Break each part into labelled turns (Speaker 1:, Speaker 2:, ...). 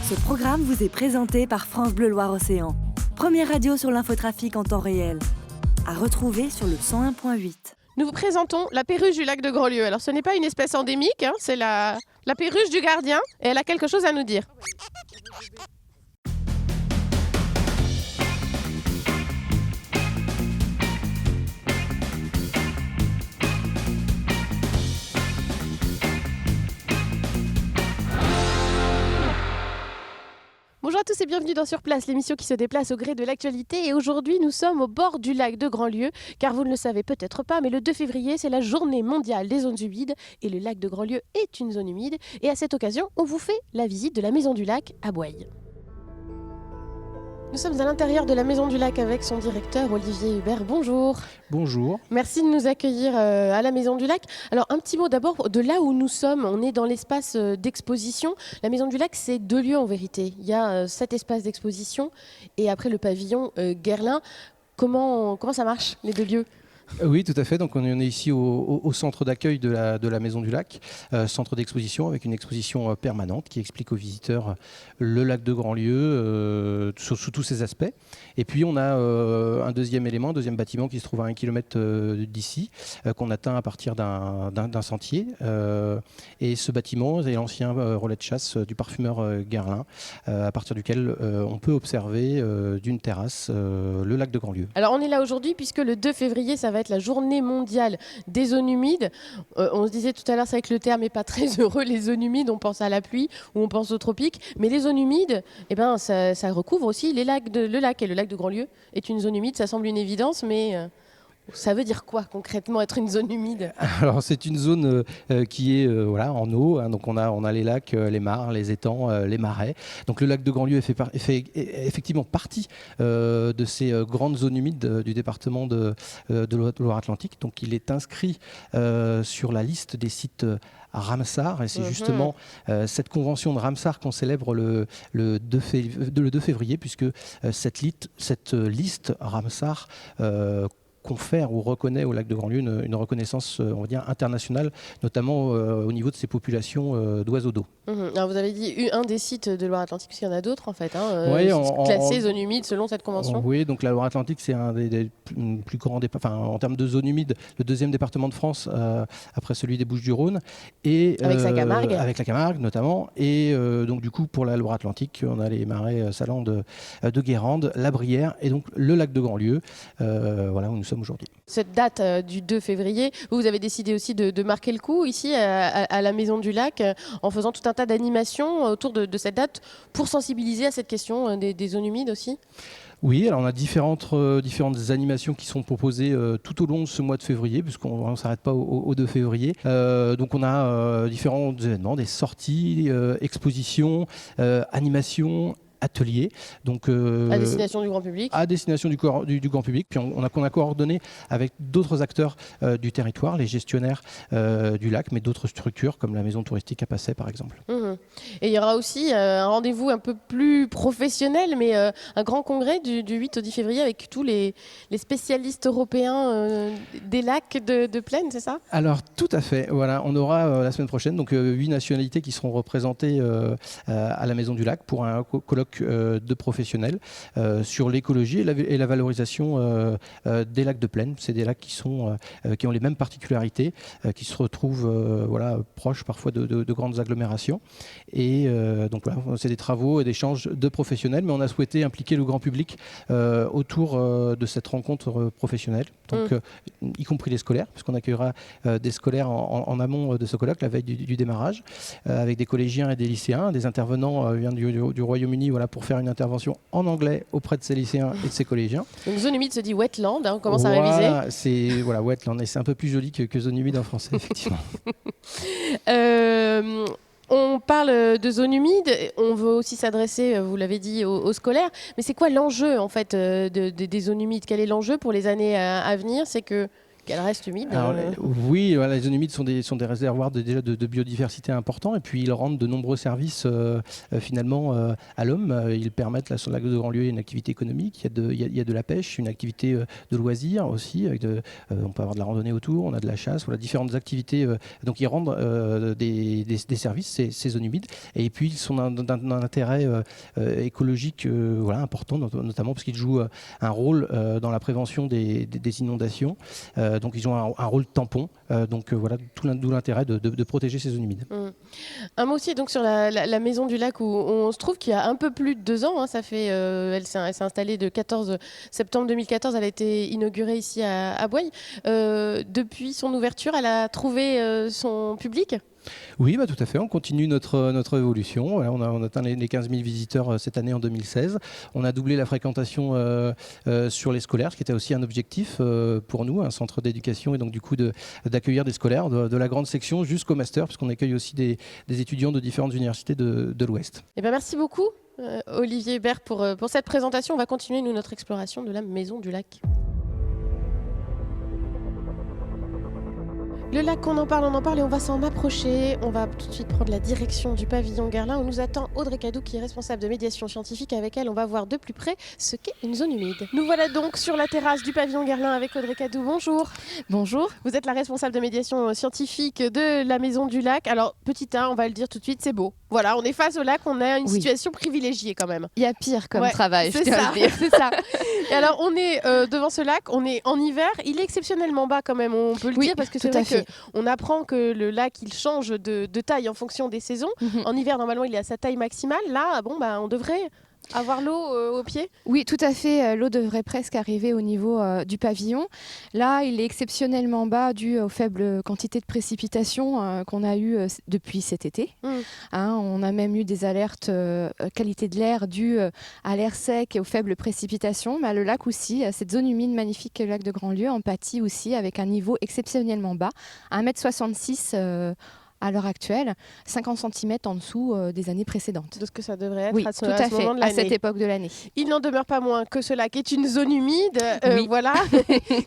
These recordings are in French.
Speaker 1: Ce programme vous est présenté par France Bleu Loire-Océan. Première radio sur l'infotrafic en temps réel. À retrouver sur le 101.8.
Speaker 2: Nous vous présentons la perruche du lac de Grandlieu. Alors ce n'est pas une espèce endémique, c'est la perruche du gardien et elle a quelque chose à nous dire. Bonjour à tous et bienvenue dans Sur Place, l'émission qui se déplace au gré de l'actualité. Et aujourd'hui, nous sommes au bord du lac de Grandlieu, car vous ne le savez peut-être pas, mais le 2 février, c'est la journée mondiale des zones humides. Et le lac de Grandlieu est une zone humide. Et à cette occasion, on vous fait la visite de la Maison du Lac à Bouaye. Nous sommes à l'intérieur de la Maison du Lac avec son directeur Olivier Hubert. Bonjour.
Speaker 3: Bonjour.
Speaker 2: Merci de nous accueillir à la Maison du Lac. Alors un petit mot d'abord de là où nous sommes. On est dans l'espace d'exposition. La Maison du Lac, c'est 2 lieux en vérité. Il y a 7 espaces d'exposition et après le pavillon Guerlain. Comment ça marche les 2 lieux ?
Speaker 3: Oui, tout à fait. Donc on est ici au centre d'accueil de la Maison du Lac, centre d'exposition avec une exposition permanente qui explique aux visiteurs le lac de Grandlieu sous tous ses aspects. Et puis on a un deuxième élément, un deuxième bâtiment qui se trouve à 1 kilomètre d'ici, qu'on atteint à partir d'un sentier. Et ce bâtiment est l'ancien relais de chasse du parfumeur Guerlain, à partir duquel on peut observer d'une terrasse le lac de Grandlieu.
Speaker 2: Alors on est là aujourd'hui puisque le 2 février, ça va être la journée mondiale des zones humides. On se disait tout à l'heure, c'est vrai que le terme n'est pas très heureux, les zones humides, on pense à la pluie ou on pense aux tropiques, mais les zones humides, eh ben, ça recouvre aussi le lac et le lac de Grandlieu est une zone humide, ça semble une évidence, mais ça veut dire quoi concrètement être une zone humide ?
Speaker 3: Alors c'est une zone qui est en eau, hein, donc on a les lacs, les mares, les étangs, les marais. Donc le lac de Grandlieu fait effectivement partie de ces grandes zones humides du département de Loire-Atlantique. Donc il est inscrit sur la liste des sites Ramsar, et c'est justement cette convention de Ramsar qu'on célèbre le 2 février, puisque cette liste Ramsar confère ou reconnaît au lac de Grandlieu une reconnaissance, on va dire, internationale, notamment au niveau de ses populations d'oiseaux d'eau.
Speaker 2: Alors vous avez dit un des sites de Loire-Atlantique, parce qu'il y en a d'autres en fait,
Speaker 3: oui,
Speaker 2: classés zone humide selon cette convention.
Speaker 3: Oui, donc la Loire-Atlantique, c'est un des plus grands en termes de zone humide, le 2e département de France, après celui des Bouches-du-Rhône. Et,
Speaker 2: avec la Camargue.
Speaker 3: Avec la Camargue notamment. Et donc du coup, pour la Loire-Atlantique, on a les marais salants de Guérande, la Brière et donc le lac de Grandlieu, voilà où nous sommes aujourd'hui.
Speaker 2: Cette date du 2 février, vous avez décidé aussi de marquer le coup ici à la Maison du Lac en faisant tout un tas d'animations autour de cette date pour sensibiliser à cette question des zones humides aussi.
Speaker 3: Oui, alors on a différentes animations qui sont proposées tout au long de ce mois de février, puisqu'on ne s'arrête pas au 2 février. Donc on a différents événements, des sorties, expositions, animations, ateliers, donc
Speaker 2: à destination du grand public.
Speaker 3: À destination du grand public. Puis on a coordonné avec d'autres acteurs du territoire, les gestionnaires du lac, mais d'autres structures comme la maison touristique à Passay par exemple.
Speaker 2: Et il y aura aussi un rendez-vous un peu plus professionnel, mais un grand congrès du 8 au 10 février avec tous les spécialistes européens des lacs de plaine, c'est ça ? Alors
Speaker 3: tout à fait. Voilà, on aura la semaine prochaine donc 8 nationalités qui seront représentées à la Maison du Lac pour un colloque de professionnels sur l'écologie et la valorisation des lacs de plaine. C'est des lacs qui ont les mêmes particularités, qui se retrouvent proches parfois de grandes agglomérations. Et donc voilà, c'est des travaux et des échanges de professionnels, mais on a souhaité impliquer le grand public autour de cette rencontre professionnelle, donc y compris les scolaires, puisqu'on accueillera des scolaires en amont de ce colloque, la veille du démarrage, avec des collégiens et des lycéens. Des intervenants viennent du Royaume-Uni pour faire une intervention en anglais auprès de ces lycéens et de ces collégiens.
Speaker 2: Donc zone humide se dit wetland, on commence à réviser.
Speaker 3: C'est wetland, et c'est un peu plus joli que zone humide en français, effectivement.
Speaker 2: On parle de zone humide, on veut aussi s'adresser, vous l'avez dit, aux scolaires. Mais c'est quoi l'enjeu en fait des zones humides ? Quel est l'enjeu pour les années à venir ? C'est que qu'elle reste humide.
Speaker 3: Alors, oui, voilà, les zones humides sont des réservoirs déjà de biodiversité importants, et puis ils rendent de nombreux services finalement à l'homme. Ils permettent, là, sur le lac de Grandlieu, une activité économique, il y a de la pêche, une activité de loisirs aussi, on peut avoir de la randonnée autour, on a de la chasse, voilà, différentes activités. Donc ils rendent des services, ces zones humides, et puis ils sont d'un intérêt écologique voilà, important, notamment parce qu'ils jouent un rôle dans la prévention des inondations. Donc ils ont un rôle tampon. Voilà, d'où l'intérêt de protéger ces zones humides.
Speaker 2: Un mot aussi donc, sur la maison du lac où on se trouve, qu'il y a un peu plus de 2 ans. Ça fait, elle s'est installée le 14 septembre 2014. Elle a été inaugurée ici à Bouaye. Depuis son ouverture, elle a trouvé son public.
Speaker 3: Oui, tout à fait. On continue notre évolution. On a atteint les 15 000 visiteurs cette année en 2016. On a doublé la fréquentation sur les scolaires, ce qui était aussi un objectif pour nous, un centre d'éducation, et donc du coup d'accueillir des scolaires de la grande section jusqu'au master, puisqu'on accueille aussi des étudiants de différentes universités de l'Ouest.
Speaker 2: Merci beaucoup Olivier Hébert pour cette présentation. On va continuer notre exploration de la maison du lac. Le lac, on en parle et on va s'en approcher. On va tout de suite prendre la direction du pavillon Guerlain où nous attend Audrey Cadou qui est responsable de médiation scientifique. Avec elle, on va voir de plus près ce qu'est une zone humide. Nous voilà donc sur la terrasse du pavillon Guerlain avec Audrey Cadou. Bonjour.
Speaker 4: Bonjour.
Speaker 2: Vous êtes la responsable de médiation scientifique de la maison du lac. Alors, petit 1, on va le dire tout de suite, c'est beau. Voilà, on est face au lac, on a une situation privilégiée quand même.
Speaker 4: Il y a pire comme travail, je tiens à le dire.
Speaker 2: C'est ça. Et alors, on est devant ce lac, on est en hiver. Il est exceptionnellement bas quand même, on peut le dire, parce que c'est vrai qu'on apprend que le lac, il change de taille en fonction des saisons. En hiver, normalement, il est à sa taille maximale. Là, on devrait avoir l'eau au pied.
Speaker 4: Oui, tout à fait. L'eau devrait presque arriver au niveau du pavillon. Là, il est exceptionnellement bas dû aux faibles quantités de précipitations qu'on a eues depuis cet été. On a même eu des alertes qualité de l'air dues à l'air sec et aux faibles précipitations. Mais le lac aussi, cette zone humide magnifique qu'est le lac de Grandlieu, en pâtit aussi avec un niveau exceptionnellement bas, à 1,66 m à l'heure actuelle, 50 cm en dessous des années précédentes.
Speaker 2: De ce que ça devrait être
Speaker 4: oui,
Speaker 2: à ce moment de l'année.
Speaker 4: À cette époque de l'année.
Speaker 2: Il n'en demeure pas moins que ce lac est une zone humide. Voilà,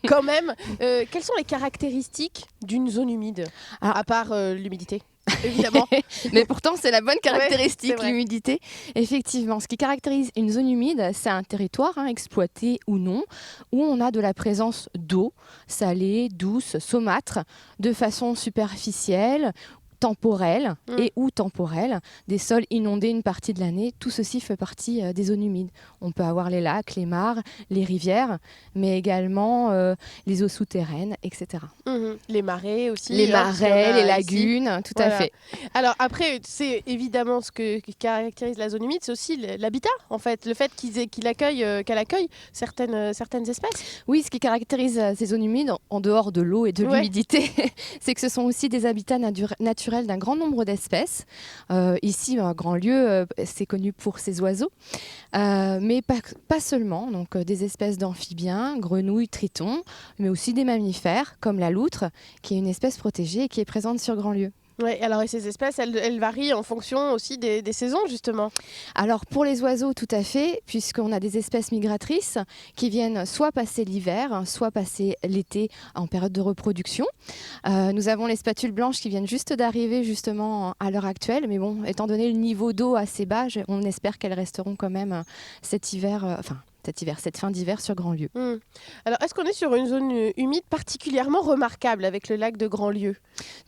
Speaker 2: quand même. Quelles sont les caractéristiques d'une zone humide, à part l'humidité? Évidemment.
Speaker 4: Mais pourtant, c'est la bonne caractéristique, l'humidité. Effectivement, ce qui caractérise une zone humide, c'est un territoire exploité ou non, où on a de la présence d'eau, salée, douce, saumâtre, de façon superficielle, temporelle et ou temporelle, des sols inondés une partie de l'année. Tout ceci fait partie des zones humides. On peut avoir les lacs, les mares, les rivières, mais également les eaux souterraines, etc.
Speaker 2: Les marais aussi.
Speaker 4: Les marais, les lagunes, tout à fait.
Speaker 2: Alors après, c'est évidemment ce qui caractérise la zone humide, c'est aussi l'habitat, en fait. Le fait qu'elle accueille certaines espèces.
Speaker 4: Oui, ce qui caractérise ces zones humides, en dehors de l'eau et de l'humidité, c'est que ce sont aussi des habitats naturels d'un grand nombre d'espèces. Ici, à Grandlieu, c'est connu pour ses oiseaux, mais pas seulement. Donc, des espèces d'amphibiens, grenouilles, tritons, mais aussi des mammifères, comme la loutre, qui est une espèce protégée et qui est présente sur Grandlieu.
Speaker 2: Oui, alors et ces espèces, elles varient en fonction aussi des saisons, justement.
Speaker 4: Alors pour les oiseaux, tout à fait, puisqu'on a des espèces migratrices qui viennent soit passer l'hiver, soit passer l'été en période de reproduction. Nous avons les spatules blanches qui viennent juste d'arriver justement à l'heure actuelle, mais bon, étant donné le niveau d'eau assez bas, on espère qu'elles resteront quand même cet hiver, cette fin d'hiver sur Grandlieu.
Speaker 2: Alors, est-ce qu'on est sur une zone humide particulièrement remarquable avec le lac de Grandlieu?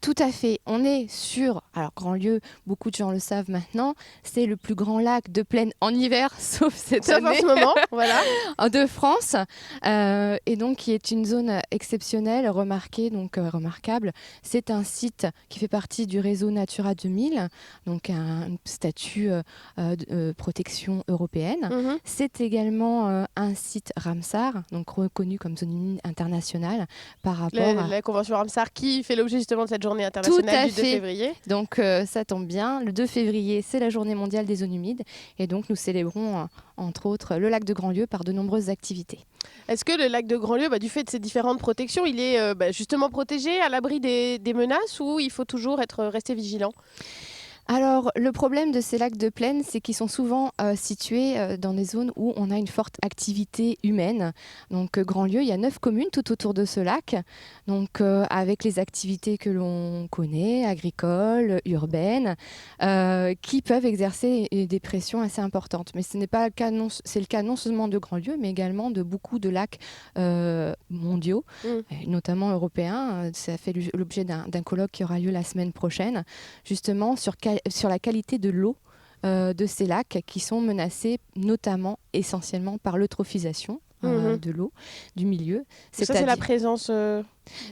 Speaker 4: Tout à fait. On est sur... Alors, Grandlieu, beaucoup de gens le savent maintenant, c'est le plus grand lac de plaine en hiver, sauf cette année.
Speaker 2: En ce moment, voilà.
Speaker 4: De France. Et donc, qui est une zone exceptionnelle, remarquable. C'est un site qui fait partie du réseau Natura 2000, donc un statut de protection européenne. C'est également un site Ramsar, donc reconnu comme zone humide internationale par rapport à
Speaker 2: la convention Ramsar qui fait l'objet justement de cette journée internationale du 2 février.
Speaker 4: Donc ça tombe bien, le 2 février c'est la journée mondiale des zones humides et donc nous célébrons entre autres le lac de Grandlieu par de nombreuses activités.
Speaker 2: Est-ce que le lac de Grandlieu, du fait de ses différentes protections, il est justement protégé, à l'abri des menaces, ou il faut toujours rester vigilant ?
Speaker 4: Alors, le problème de ces lacs de plaine, c'est qu'ils sont souvent situés dans des zones où on a une forte activité humaine. Donc, Grandlieu, il y a 9 communes tout autour de ce lac, donc avec les activités que l'on connaît, agricoles, urbaines, qui peuvent exercer des pressions assez importantes. Mais ce n'est pas le cas, c'est le cas non seulement de Grandlieu, mais également de beaucoup de lacs mondiaux, notamment européens. Ça fait l'objet d'un colloque qui aura lieu la semaine prochaine, justement sur la qualité de l'eau de ces lacs qui sont menacés notamment essentiellement par l'eutrophisation de l'eau du milieu.
Speaker 2: Ça, c'est la présence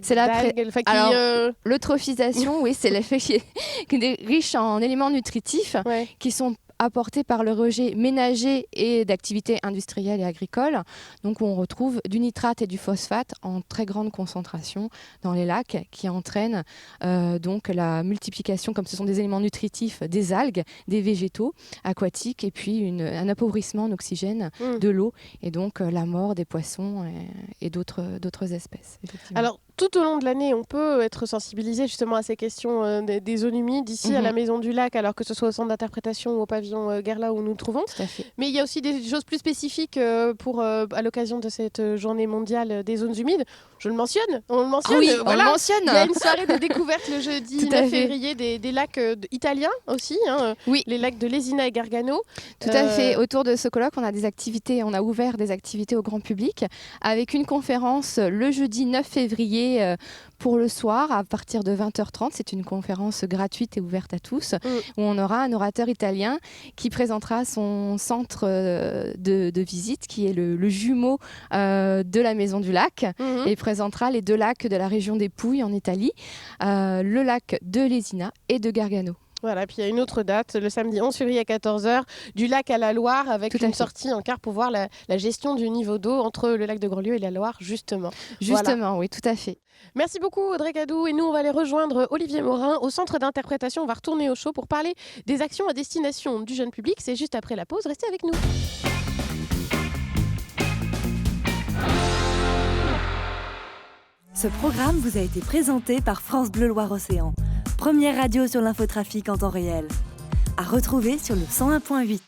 Speaker 4: c'est
Speaker 2: d'algues,
Speaker 4: l'eutrophisation, oui, c'est l'effet qui est riche en éléments nutritifs qui sont apportés par le rejet ménager et d'activités industrielles et agricoles. Donc, où on retrouve du nitrate et du phosphate en très grande concentration dans les lacs qui entraînent donc la multiplication, comme ce sont des éléments nutritifs, des algues, des végétaux aquatiques et puis un appauvrissement en oxygène de l'eau et donc la mort des poissons et d'autres espèces.
Speaker 2: Alors, tout au long de l'année, on peut être sensibilisé justement à ces questions des zones humides ici à la Maison du Lac, alors que ce soit au centre d'interprétation ou au pavillon Guerlain où nous nous trouvons.
Speaker 4: Tout à fait.
Speaker 2: Mais il y a aussi des choses plus spécifiques à l'occasion de cette journée mondiale des zones humides. On le mentionne.
Speaker 4: Oui, voilà. On le mentionne.
Speaker 2: Il y a une soirée de découverte le jeudi 9 février des lacs italiens aussi,
Speaker 4: oui.
Speaker 2: Les lacs de Lesina et Gargano.
Speaker 4: Tout à fait. Autour de ce colloque, on a ouvert des activités au grand public avec une conférence le jeudi 9 février pour le soir à partir de 20h30. C'est une conférence gratuite et ouverte à tous où on aura un orateur italien qui présentera son centre de visite qui est le jumeau de la Maison du Lac et présentera les 2 lacs de la région des Pouilles en Italie, le lac de Lesina et de Gargano.
Speaker 2: Voilà, puis il y a une autre date, le samedi 11 février à 14h, du lac à la Loire, avec une sortie en car pour voir la gestion du niveau d'eau entre le lac de Grandlieu et la Loire, justement.
Speaker 4: Justement, oui, tout à fait.
Speaker 2: Merci beaucoup Audrey Cadou, et nous on va aller rejoindre Olivier Morin au centre d'interprétation. On va retourner au show pour parler des actions à destination du jeune public. C'est juste après la pause, restez avec nous.
Speaker 1: Ce programme vous a été présenté par France Bleu Loire-Océan, première radio sur l'infotrafic en temps réel. À retrouver sur le 101.8.